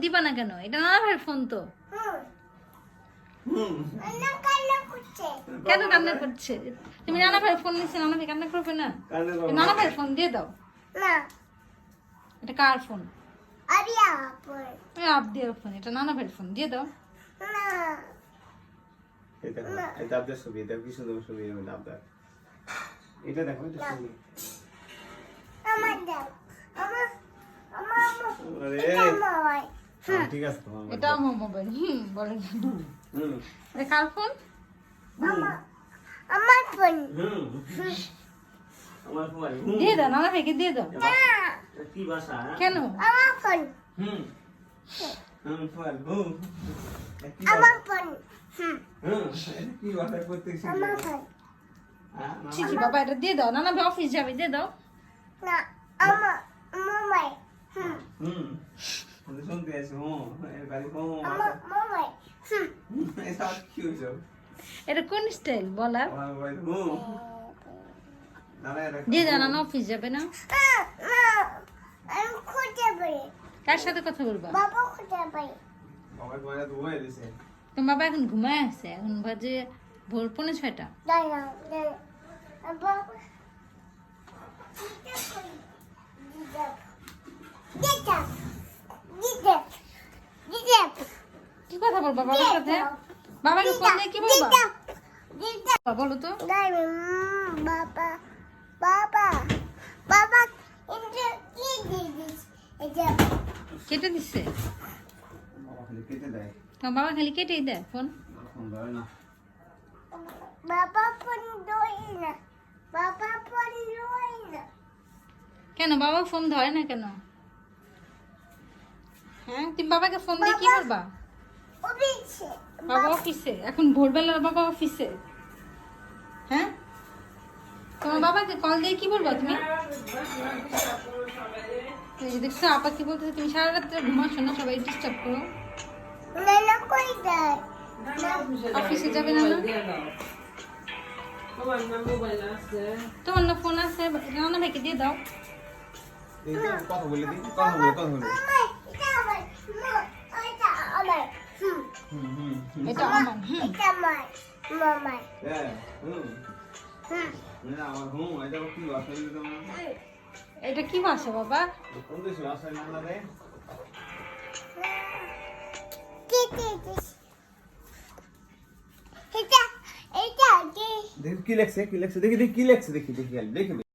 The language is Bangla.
দিবা না কেন? এটা নানা ভাইয়ের ফোন তো। কেন কান্না করছে? তুমি নানা ভাইয়ের ফোন নিচ্ছে, নানা ভাই কান্না করবে না? নানা ভাইয়ের ফোন দিয়ে দাও। এটা কার ফোন? আপ দিয়ে ফোন, এটা নানা ভাইয়ের ফোন, দিয়ে দাও। এটা আপনার ছবি, এটা কি সুন্দর ছবি, আপনার এটা দেখো, এটা ছবি। ঠিক আছে, এটা আমার মোবাইল। বলে এটা কার ফোন? আমার ফোন। দিয়ে দাও, নানা ভাইকে দিয়ে দাও। কি ভাষা? কেন? আমার ফোন। আমার ফোন। কি ভাষা করতেছি? আমার ফোন। ছি বাবা, এটা দিয়ে দাও। নানা ভাই অফিস যাবে, দিয়ে দাও। না, আমার মোবাইল। শুনতে আছি, আমার মোবাইল। এটা কোন স্টাইল বলা? দিয়ে দাও, নানা অফিস যাবে না? আমি খুঁজে পাই। কার সাথে কথা বলবা? বাবা খুঁজে পাই। তোমার বাবা এখন ঘুমায় আছে, এখন বাজে ভোর 5:45। দাঁড়াও, বাবা কি কথা বলবা বাবার সাথে? বাবাকে ফোন দিয়ে কি বলবা? বলো তো। বাবা বাবা বাবা কি দিস? কেটে দিচ্ছে। তোমার বাবা খালি কেটেই দেয় ফোন। বাবা ফোন ধরে না, বাবা ফোন ধরে না। কেন বাবা ফোন ধরে না কেন? হ্যাঁ, তুমি বাবাকে ফোন দিয়ে কি বলবা? অফিসে। বাবা অফিসে, এখন ভোরবেলা বাবা অফিসে। হ্যাঁ, তোমার বাবাকে কল দিয়ে কি বলবা তুমি? এই যে দেখছো আপা কি বলতেছে, তুমি সারা রাত্রে ঘুমাচ্ছ না, সবাই ডিস্টার্ব করো। নানা কই যায়? অফিসে যাবে না? তোমার না ফোন আছে, নানা ভাইকে দিয়ে দাও। কথা বলে দিই, কথা বলে এটা আমার, এটা আমার। এটা আমার। এটা আমার, মামার। এটা কি ভাষা বাবা? এটা এটা দেখি কি লেখছে, দেখি দেখি কি লেখছে, দেখি দেখি দেখি